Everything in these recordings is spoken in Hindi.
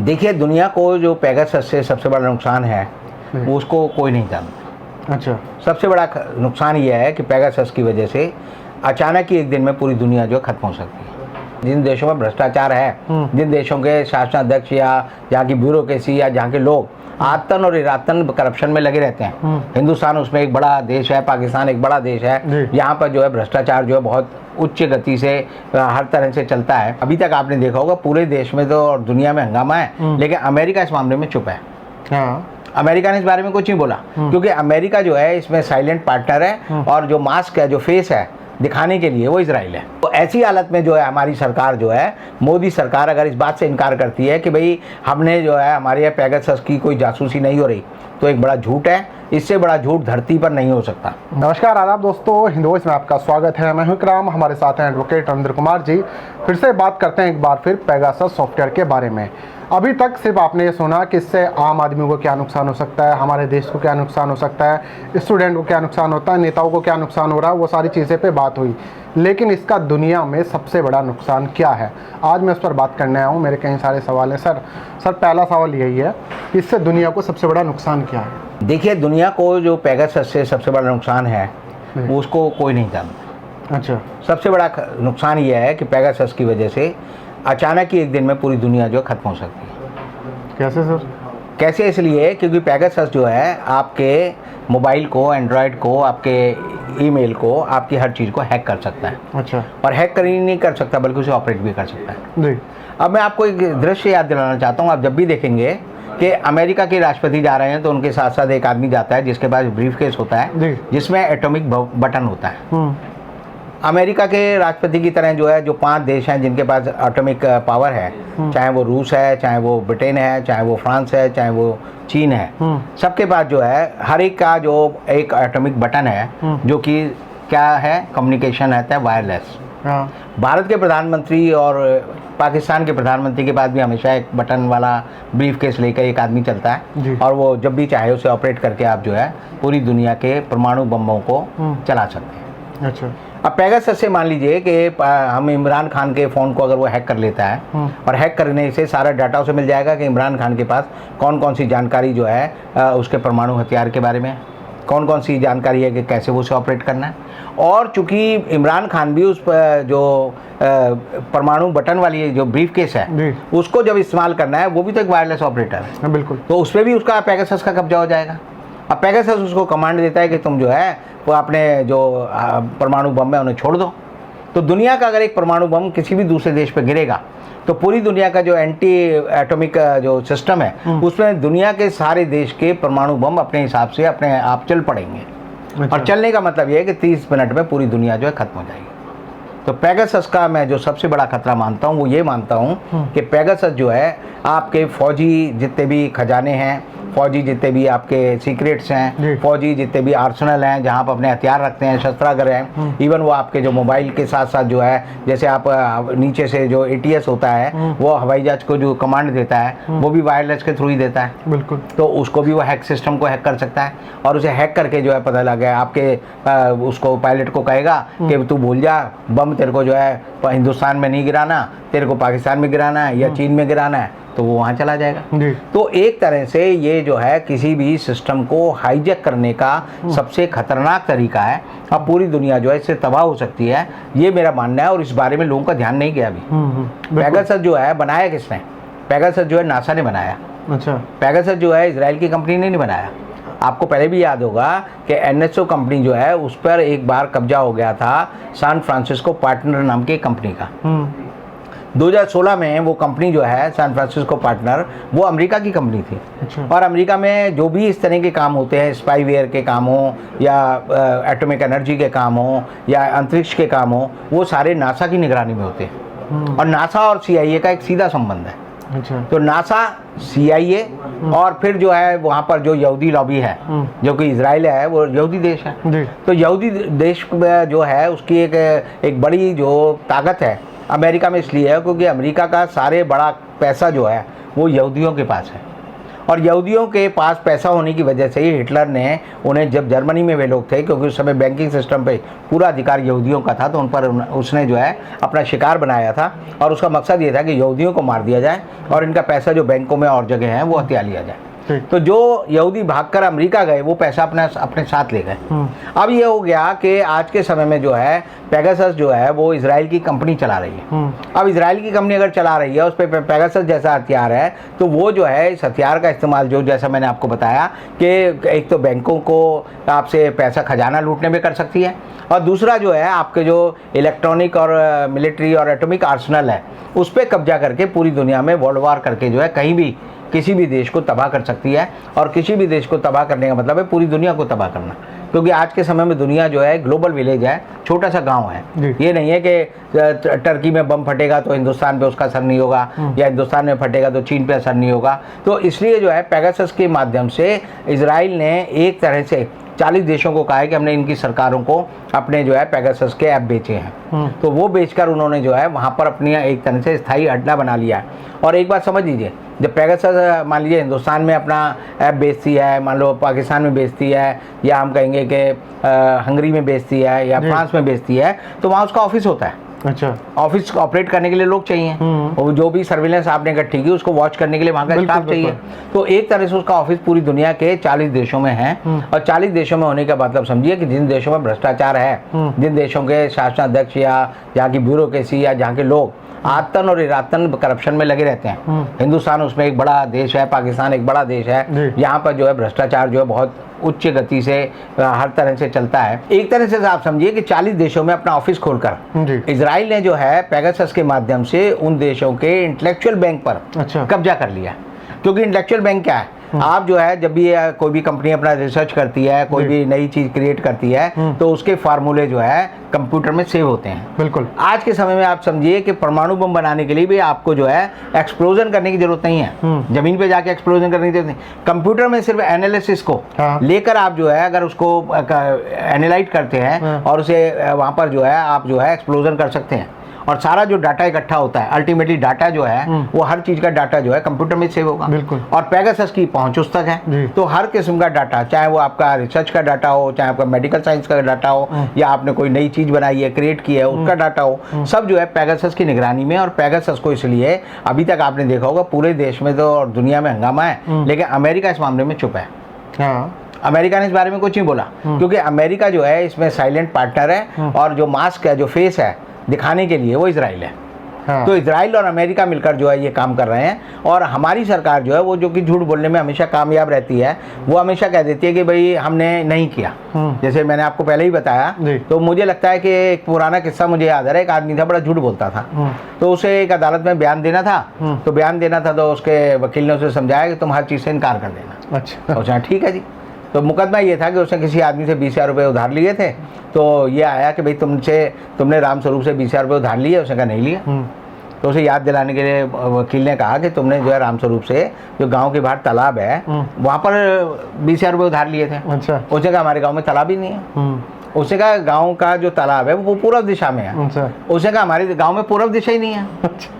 देखिए, दुनिया को जो पेगासस से सबसे बड़ा नुकसान है वो उसको कोई नहीं जानता। अच्छा। सबसे बड़ा नुकसान ये है कि पेगासस की वजह से अचानक ही एक दिन में पूरी दुनिया जो है खत्म हो सकती है। जिन देशों में भ्रष्टाचार है, जिन देशों के शासनाध्यक्ष या जहाँ की ब्यूरोक्रेसी या जहाँ के लोग आतन और इरातन करप्शन में लगे रहते हैं, हिंदुस्तान उसमें एक बड़ा देश है, पाकिस्तान एक बड़ा देश है, यहाँ पर जो है भ्रष्टाचार जो है बहुत उच्च गति से हर तरह से चलता है। अभी तक आपने देखा होगा पूरे देश में तो और दुनिया में हंगामा है, लेकिन अमेरिका इस मामले में चुप है। हाँ। अमेरिका ने इस बारे में कुछ नहीं बोला, क्योंकि अमेरिका जो है इसमें साइलेंट पार्टनर है और जो मास्क है, जो फेस है दिखाने के लिए, वो इजराइल है। तो ऐसी हालत में जो है हमारी सरकार जो है, मोदी सरकार अगर इस बात से इनकार करती है कि भाई हमने जो है हमारे यहाँ पेगासस की कोई जासूसी नहीं हो रही, तो एक बड़ा झूठ है। इससे बड़ा झूठ धरती पर नहीं हो सकता। नमस्कार, आदाब दोस्तों, हिंद वॉइस में आपका स्वागत है। मैं हूं इकराम, हमारे साथ हैं एडवोकेट रविंद्र कुमार जी। फिर से बात करते हैं एक बार फिर पेगासस सॉफ्टवेयर के बारे में। अभी तक सिर्फ आपने ये सुना कि इससे आम आदमी को क्या नुकसान हो सकता है, हमारे देश को क्या नुकसान हो सकता है, स्टूडेंट को क्या नुकसान होता है, नेताओं को क्या नुकसान हो रहा है, वो सारी चीज़ें पे बात हुई। लेकिन इसका दुनिया में सबसे बड़ा नुकसान क्या है, आज मैं उस पर बात करने आया हूँ। मेरे कई सारे सवाल हैं। सर पहला सवाल यही है, इससे दुनिया को सबसे बड़ा नुकसान क्या है? देखिए, दुनिया को जो पेगासस से सबसे बड़ा नुकसान है वो उसको कोई नहीं जानता। अच्छा। सबसे बड़ा नुकसान ये है कि पेगासस की वजह से अचानक ही एक दिन में पूरी दुनिया जो खत्म हो सकती है। कैसे सर? कैसे? इसलिए क्योंकि पेगासस जो है आपके मोबाइल को, एंड्रॉयड को, आपके ईमेल को, आपकी हर चीज़ को हैक कर सकता है। अच्छा। और हैक कर ही नहीं कर सकता बल्कि उसे ऑपरेट भी कर सकता है। जी। अब मैं आपको एक दृश्य याद दिलाना चाहता हूँ। आप जब भी देखेंगे कि अमेरिका के राष्ट्रपति जा रहे हैं तो उनके साथ साथ एक आदमी जाता है जिसके पास ब्रीफकेस होता है, जिसमें एटॉमिक बटन होता है। अमेरिका के राष्ट्रपति की तरह जो है, जो 5 देश हैं जिनके पास एटॉमिक पावर है, चाहे वो रूस है, चाहे वो ब्रिटेन है, चाहे वो फ्रांस है, चाहे वो चीन है, सबके पास जो है हर एक का जो एक एटॉमिक बटन है, जो कि क्या है, कम्युनिकेशन रहता है वायरलेस। भारत के प्रधानमंत्री और पाकिस्तान के प्रधानमंत्री के पास भी हमेशा एक बटन वाला ब्रीफकेस लेकर एक आदमी चलता है, और वो जब भी चाहे उसे ऑपरेट करके आप जो है पूरी दुनिया के परमाणु बमों को चला सकते हैं। अच्छा। अब पेगासस से मान लीजिए कि हम इमरान खान के फ़ोन को अगर वो हैक कर लेता है, और हैक करने से सारा डाटा उसे मिल जाएगा कि इमरान खान के पास कौन कौन सी जानकारी जो है उसके परमाणु हथियार के बारे में, कौन कौन सी जानकारी है कि कैसे वो उसे ऑपरेट करना है। और चूंकि इमरान खान भी उस जो परमाणु बटन वाली जो ब्रीफकेस है उसको जब इस्तेमाल करना है, वो भी तो एक वायरलेस ऑपरेटर है। बिल्कुल। तो उस पर भी उसका पेगासस का कब्जा हो जाएगा। अब पेगासस उसको कमांड देता है कि तुम जो है वो अपने जो परमाणु बम है उन्हें छोड़ दो। तो दुनिया का अगर एक परमाणु बम किसी भी दूसरे देश पर गिरेगा तो पूरी दुनिया का जो एंटी एटॉमिक जो सिस्टम है उसमें दुनिया के सारे देश के परमाणु बम अपने हिसाब से अपने आप चल पड़ेंगे। अच्छा। और चलने का मतलब ये है कि 30 मिनट में पूरी दुनिया जो है खत्म हो जाएगी। तो पेगासस का मैं जो सबसे बड़ा खतरा मानता हूँ वो ये मानता हूँ कि पेगासस जो है आपके फौजी जितने भी खजाने हैं, फौजी जितने भी आपके सीक्रेट्स हैं, फौजी जितने भी आर्सेनल हैं जहाँ आप अपने हथियार रखते हैं, शस्त्रागार हैं, इवन वो आपके जो मोबाइल के साथ साथ जो है, जैसे आप नीचे से जो ATS होता है वो हवाई जहाज को जो कमांड देता है वो भी वायरलेस के थ्रू ही देता है। बिल्कुल। तो उसको भी वो हैक सिस्टम को हैक कर सकता है, और उसे हैक करके जो है पता लग गया आपके उसको पायलट को कहेगा कि तू भूल जा, बम तेरे को जो है हिंदुस्तान में नहीं गिराना, तेरे को पाकिस्तान में गिराना है या चीन में गिराना है, तो वो वहाँ चला जाएगा। तो एक तरह से ये जो है किसी भी सिस्टम को हाईजैक करने का सबसे खतरनाक तरीका है। अब पूरी दुनिया जो है इससे तबाह हो सकती है, ये मेरा मानना है, और इस बारे में लोगों का ध्यान नहीं गया अभी। पेगासस जो है बनाया किसने? पेगासस जो है नासा ने बनाया। अच्छा। पेगासस जो है इजराइल की कंपनी ने नहीं बनाया। आपको पहले भी याद होगा कि NSO कंपनी जो है उस पर एक बार कब्जा हो गया था सैन फ्रांसिस्को पार्टनर नाम की कंपनी का। 2016 में वो कंपनी जो है सैन फ्रांसिस्को पार्टनर, वो अमेरिका की कंपनी थी। अच्छा। और अमेरिका में जो भी इस तरह के काम होते हैं, स्पाईवेयर के काम हो या एटॉमिक एनर्जी के काम हो या अंतरिक्ष के काम हो, वो सारे नासा की निगरानी में होते हैं। और नासा और CIA का एक सीधा संबंध है। अच्छा। तो नासा, CIA और फिर जो है वहाँ पर जो यहूदी लॉबी है, जो कि इजराइल है, वो यहूदी देश है। तो यहूदी देश जो है उसकी एक बड़ी जो ताकत है अमेरिका में इसलिए है क्योंकि अमेरिका का सारे बड़ा पैसा जो है वो यहूदियों के पास है। और यहूदियों के पास पैसा होने की वजह से ही हिटलर ने उन्हें, जब जर्मनी में वे लोग थे, क्योंकि उस समय बैंकिंग सिस्टम पे पूरा अधिकार यहूदियों का था, तो उन पर उसने जो है अपना शिकार बनाया था और उसका मकसद ये था कि यहूदियों को मार दिया जाए और इनका पैसा जो बैंकों में और जगह है वो हथिया लिया जाए। तो जो यहूदी भागकर अमेरिका गए वो पैसा अपने साथ ले गए। अब ये हो गया कि आज के समय में जो है पेगासस जो है वो इजराइल की कंपनी चला रही है। अब इजराइल की कंपनी अगर चला रही है, उस पर पेगासस जैसा हथियार है, तो वो जो है इस हथियार का इस्तेमाल, जो जैसा मैंने आपको बताया कि एक तो बैंकों को आपसे पैसा खजाना लूटने में कर सकती है, और दूसरा जो है आपके जो इलेक्ट्रॉनिक और मिलिट्री और एटॉमिक आर्सेनल है उस पर कब्जा करके पूरी दुनिया में वर्ल्ड वार करके जो है कहीं भी किसी भी देश को तबाह कर सकती है। और किसी भी देश को तबाह करने का मतलब है पूरी दुनिया को तबाह करना, क्योंकि आज के समय में दुनिया जो है ग्लोबल विलेज है, छोटा सा गांव है। ये नहीं है कि टर्की में बम फटेगा तो हिंदुस्तान पे उसका असर नहीं होगा, या हिंदुस्तान में फटेगा तो चीन पे असर नहीं होगा। तो इसलिए जो है पेगासस के माध्यम से इजराइल ने एक तरह से 40 देशों को कहा है कि हमने इनकी सरकारों को अपने जो है पेगासस के ऐप बेचे हैं। तो वो बेचकर उन्होंने जो है वहाँ पर अपनी एक तरह से स्थायी अड्डा बना लिया है। और एक बात समझ लीजिए, जब पेगासस मान लीजिए हिंदुस्तान में अपना ऐप बेचती है, मान लो पाकिस्तान में बेचती है, या हम कहेंगे कि हंगरी में बेचती है या फ्रांस में बेचती है, तो वहाँ उसका ऑफिस होता है। अच्छा, ऑफिस ऑपरेट करने के लिए लोग चाहिए, और जो भी सर्विलेंस आपने इकट्ठी की उसको वॉच करने के लिए वहाँ का स्टाफ चाहिए। तो एक तरह से उसका ऑफिस पूरी दुनिया के 40 देशों में है। और 40 देशों में होने का मतलब समझिए कि जिन देशों में भ्रष्टाचार है, जिन देशों के शासनाध्यक्ष या जहाँ की ब्यूरोक्रेसी या जहाँ के लोग आतन और इरातन करप्शन में लगे रहते हैं, हिंदुस्तान उसमें एक बड़ा देश है, पाकिस्तान एक बड़ा देश है, यहाँ पर जो है भ्रष्टाचार जो है बहुत उच्च गति से हर तरह से चलता है। एक तरह से आप समझिए कि 40 देशों में अपना ऑफिस खोलकर इजराइल ने जो है पेगासस के माध्यम से उन देशों के इंटेलेक्चुअल बैंक पर कब्जा कर लिया। क्योंकि इंटेलेक्चुअल बैंक क्या है, आप जो है जब भी कोई भी कंपनी अपना रिसर्च करती है, कोई भी नई चीज क्रिएट करती है, तो उसके फार्मूले जो है कंप्यूटर में सेव होते हैं। बिल्कुल। आज के समय में आप समझिए कि परमाणु बम बनाने के लिए भी आपको जो है एक्सप्लोजन करने की जरूरत नहीं है, जमीन पे जाके एक्सप्लोजन करने की जरूरत नहीं। कंप्यूटर में सिर्फ एनालिसिस को लेकर आप जो है अगर उसको एनालाइज करते हैं और उसे वहां पर जो है आप जो है एक्सप्लोजन कर सकते हैं, और सारा जो डाटा इकट्ठा होता है, अल्टीमेटली डाटा जो है वो हर चीज का डाटा जो है कंप्यूटर में सेव होगा। बिल्कुल। और पेगासस की पहुंच उस तक है, तो हर किस्म का डाटा, चाहे वो आपका रिसर्च का डाटा हो, चाहे आपका मेडिकल साइंस का डाटा हो, या आपने कोई नई चीज बनाई है, क्रिएट की है, उसका डाटा हो, सब जो है पेगासस की निगरानी में। और पेगासस को इसलिए अभी तक आपने देखा होगा पूरे देश में तो और दुनिया में हंगामा है, लेकिन अमेरिका इस मामले में चुप है। अमेरिका ने इस बारे में कुछ नहीं बोला, क्योंकि अमेरिका जो है इसमें साइलेंट पार्टनर है, और जो मास्क है, जो फेस है दिखाने के लिए, वो इजराइल है। तो इजराइल और अमेरिका मिलकर जो है ये काम कर रहे हैं। और हमारी सरकार जो है वो, जो कि झूठ बोलने में हमेशा कामयाब रहती है, वो हमेशा कह देती है कि भाई हमने नहीं किया। जैसे मैंने आपको पहले ही बताया, तो मुझे लगता है कि एक पुराना किस्सा मुझे याद आ रहा है। एक आदमी था, बड़ा झूठ बोलता था, तो उसे एक अदालत में बयान देना था, तो उसके वकील ने उसे समझाया कि तुम हर चीज़ से इनकार कर देना। अच्छा, उसने ठीक है जी। तो मुकदमा ये था कि उसने किसी आदमी से 20,000 रुपये उधार लिए थे, तो ये आया कि भाई तुमने रामस्वरूप से 20,000 रुपये उधार लिए। उसने कहा नहीं लिए। तो उसे याद दिलाने के लिए वकील ने कहा कि तुमने जो है रामस्वरूप से, जो गांव के बाहर तालाब है, वहाँ पर 20,000 रुपये उधार लिए थे। अच्छा। उसने कहा हमारे गाँव में तालाब ही नहीं है। उसने कहा गाँव का जो तालाब है वो पूर्व दिशा में है। उसने कहा हमारे गाँव में पूर्व दिशा ही नहीं है।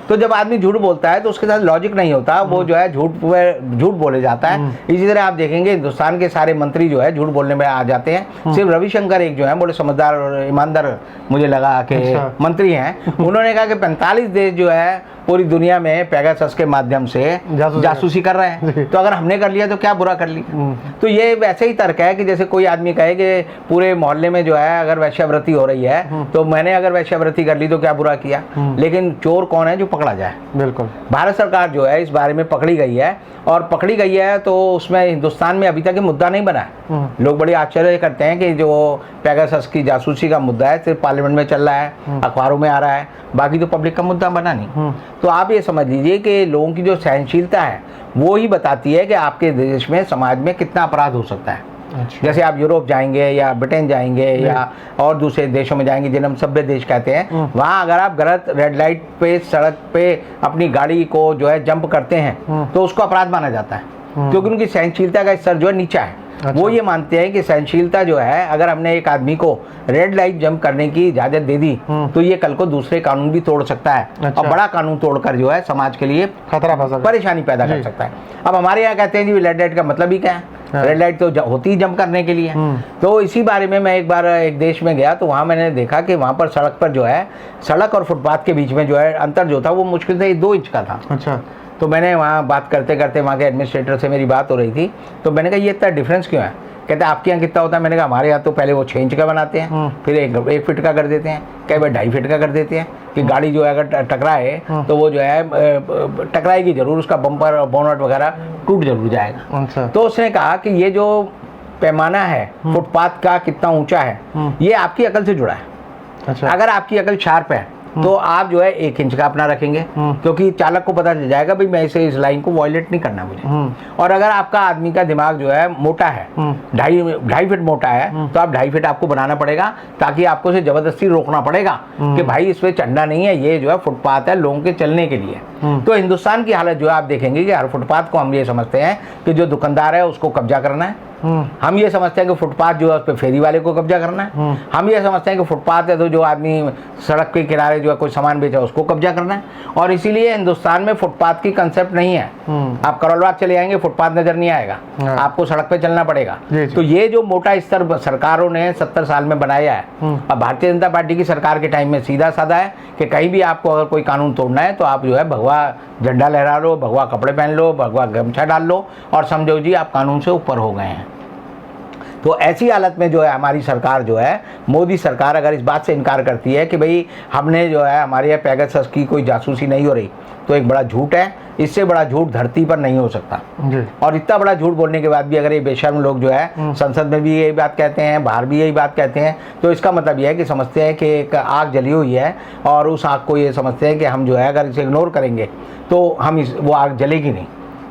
तो जब आदमी झूठ बोलता है तो उसके साथ लॉजिक नहीं होता, वो जो है झूठ बोले जाता है। इसी तरह आप देखेंगे हिंदुस्तान के सारे मंत्री जो है झूठ बोलने में आ जाते हैं। सिर्फ रविशंकर एक जो है बड़े समझदार और ईमानदार मुझे लगा कि मंत्री हैं, उन्होंने कहा कि 45 देश जो है पूरी दुनिया में पेगासस के माध्यम से जासूसी कर रहे हैं, तो अगर हमने कर लिया तो क्या बुरा कर लिया। तो ये वैसे ही तर्क है कि जैसे कोई आदमी कहे कि पूरे मोहल्ले में जो है अगर वैश्यावृत्ति हो रही है, तो मैंने अगर वैश्यावृत्ति कर ली तो क्या बुरा किया। लेकिन चोर कौन है जो पकड़ा जाए। बिल्कुल। भारत सरकार जो है इस बारे में पकड़ी गई है, और पकड़ी गई है तो उसमें हिंदुस्तान में अभी तक ये मुद्दा नहीं बना है। लोग बड़ी आश्चर्य करते हैं कि जो पेगासस की जासूसी का मुद्दा है सिर्फ पार्लियामेंट में चल रहा है, अखबारों में आ रहा है, बाकी तो पब्लिक का मुद्दा बना नहीं। तो आप ये समझ लीजिए कि लोगों की जो सहनशीलता है वो ही बताती है कि आपके देश में, समाज में कितना अपराध हो सकता है। अच्छा। जैसे आप यूरोप जाएंगे या ब्रिटेन जाएंगे या और दूसरे देशों में जाएंगे जिन्हें हम सभ्य देश कहते हैं, वहाँ अगर आप गलत रेड लाइट पे, सड़क पे अपनी गाड़ी को जो है जंप करते हैं तो उसको अपराध माना जाता है, क्योंकि उनकी सहनशीलता का स्तर जो है नीचा है। वो ये मानते हैं कि सहनशीलता जो है, अगर हमने एक आदमी को रेड लाइट जंप करने की इजाजत दे दी तो ये कल को दूसरे कानून भी तोड़ सकता है और बड़ा कानून तोड़कर जो है समाज के लिए खतरा परेशानी पैदा कर सकता है। अब हमारे यहाँ कहते हैं जी रेड लाइट का मतलब ही क्या है, रेड लाइट तो होती ही जंप करने के लिए। तो इसी बारे में मैं एक बार एक देश में गया तो वहाँ मैंने देखा कि वहाँ पर सड़क पर जो है, सड़क और फुटपाथ के बीच में जो है अंतर जो था वो मुश्किल से 2 इंच का था। अच्छा। तो मैंने वहाँ बात करते करते वहाँ के एडमिनिस्ट्रेटर से मेरी बात हो रही थी, तो मैंने कहा ये इतना डिफरेंस क्यों है? कहते आपके यहाँ कितना होता है? मैंने कहा हमारे यहाँ तो पहले वो 6 इंच का बनाते हैं, फिर 1 फीट का कर देते हैं, कई बार 2.5 फीट का कर देते हैं कि गाड़ी जो है अगर टकराए तो वो जो है टकराएगी जरूर, उसका बम्पर और बोनट वगैरह टूट जरूर जाएगा। अच्छा। तो उसने कहा कि ये जो पैमाना है फुटपाथ का कितना ऊंचा है, ये आपकी अकल से जुड़ा है। अच्छा। अगर आपकी अकल शार्प है तो आप जो है 1 इंच का अपना रखेंगे, क्योंकि चालक को पता चल जाएगा भाई मैं इस लाइन को वॉयलेट नहीं करना मुझे। और अगर आपका आदमी का दिमाग जो है मोटा है, 2.5 फीट मोटा है, तो आप 2.5 फीट आपको बनाना पड़ेगा, ताकि आपको उसे जबरदस्ती रोकना पड़ेगा कि भाई इस पे चढ़ना नहीं है, ये जो है फुटपाथ है लोगों के चलने के लिए। तो हिंदुस्तान की हालत जो है आप देखेंगे कि हर फुटपाथ को हम ये समझते हैं कि जो दुकानदार है उसको कब्जा करना है, हम ये समझते हैं कि फुटपाथ जो है उस पर फेरी वाले को कब्जा करना है, हम ये समझते हैं कि फुटपाथ है तो जो आदमी सड़क के किनारे जो है कोई सामान बेचा उसको कब्जा करना है। और इसीलिए हिंदुस्तान में फुटपाथ की कंसेप्ट नहीं है। आप करोल बाग चले जाएंगे फुटपाथ नजर नहीं आएगा, आपको सड़क पे चलना पड़ेगा। तो ये जो मोटा स्तर सरकारों ने 70 साल में बनाया है, अब भारतीय जनता पार्टी की सरकार के टाइम में सीधा साधा है कि कहीं भी आपको अगर कोई कानून तोड़ना है तो आप जो है भगवा झंडा लहरा लो, भगवा कपड़े पहन लो, भगवा गमछा डाल लो और समझो जी आप कानून से ऊपर हो गए हैं। तो ऐसी हालत में जो है हमारी सरकार जो है, मोदी सरकार अगर इस बात से इनकार करती है कि भाई हमने जो है हमारे यहाँ पेगासस की कोई जासूसी नहीं हो रही, तो एक बड़ा झूठ है। इससे बड़ा झूठ धरती पर नहीं हो सकता। और इतना बड़ा झूठ बोलने के बाद भी अगर ये बेशर्म लोग जो है संसद में भी यही बात कहते हैं, बाहर भी यही बात कहते हैं, तो इसका मतलब ये है कि समझते हैं कि एक आग जली हुई है और उस आग को ये समझते हैं कि हम जो है अगर इसे इग्नोर करेंगे तो वो आग जलेगी नहीं।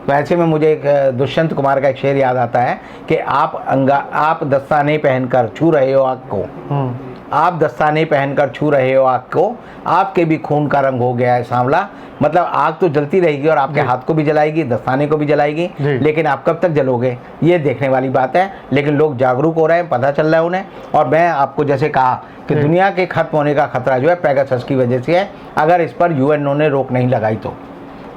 तो ऐसे में मुझे एक दुष्यंत कुमार का एक शेर याद आता है कि आप दस्ताने पहनकर छू रहे हो आग को, आप दस्ताने पहनकर छू रहे हो आग को, आपके भी खून का रंग हो गया है सांवला। मतलब आग तो जलती रहेगी और आपके हाथ को भी जलाएगी, दस्ताने को भी जलाएगी, लेकिन आप कब तक जलोगे ये देखने वाली बात है। लेकिन लोग जागरूक हो रहे हैं, पता चल रहा है उन्हें। और मैं आपको जैसे कहा कि दुनिया के खत्म होने का खतरा जो है पेगासस की वजह से है। अगर इस पर यूएनओ ने रोक नहीं लगाई तो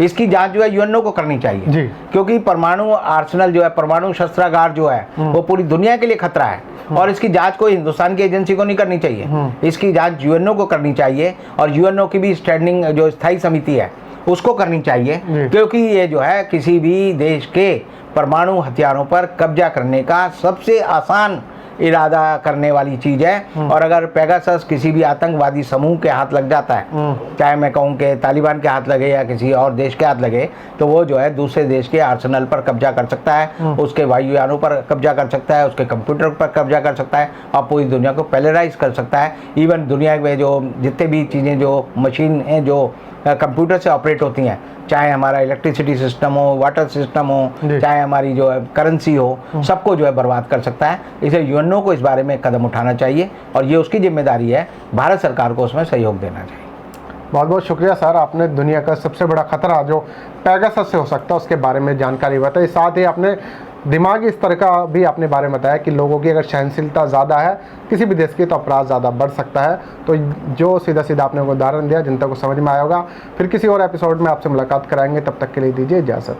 इसकी जांच जो है यूएनओ को करनी चाहिए, क्योंकि परमाणु आर्सेनल जो है, परमाणु शस्त्रागार जो है वो पूरी दुनिया के लिए खतरा है। और इसकी जांच कोई हिंदुस्तान की एजेंसी को नहीं करनी चाहिए, इसकी जांच यूएनओ को करनी चाहिए। और यूएनओ की भी स्टैंडिंग जो स्थायी समिति है उसको करनी चाहिए, क्योंकि ये जो है किसी भी देश के परमाणु हथियारों पर कब्जा करने का सबसे आसान इरादा करने वाली चीज है। और अगर पेगासस किसी भी आतंकवादी समूह के हाथ लग जाता है, चाहे मैं कहूँ कि तालिबान के हाथ लगे या किसी और देश के हाथ लगे, तो वो जो है दूसरे देश के आर्सेनल पर कब्जा कर सकता है, उसके वायुयानों पर कब्जा कर सकता है, उसके कंप्यूटर पर कब्जा कर सकता है और पूरी दुनिया को पैलेराइज कर सकता है। इवन दुनिया में जो जितने भी चीज़ें जो मशीन हैं जो कंप्यूटर से ऑपरेट होती हैं, चाहे हमारा इलेक्ट्रिसिटी सिस्टम हो, वाटर सिस्टम हो, चाहे हमारी जो है करेंसी हो, सबको जो है बर्बाद कर सकता है। इसे यूएनओ को इस बारे में कदम उठाना चाहिए और ये उसकी जिम्मेदारी है, भारत सरकार को उसमें सहयोग देना चाहिए। बहुत बहुत शुक्रिया सर, आपने दुनिया का सबसे बड़ा खतरा जो पेगासस से हो सकता है उसके बारे में जानकारी बताई। साथ ही आपने दिमागी स्तर का भी अपने बारे में बताया कि लोगों की अगर सहनशीलता ज़्यादा है किसी भी देश की तो अपराध ज़्यादा बढ़ सकता है। तो जो सीधा सीधा आपने उदाहरण दिया जनता को समझ में आया होगा। फिर किसी और एपिसोड में आपसे मुलाकात कराएंगे, तब तक के लिए दीजिए इजाज़त।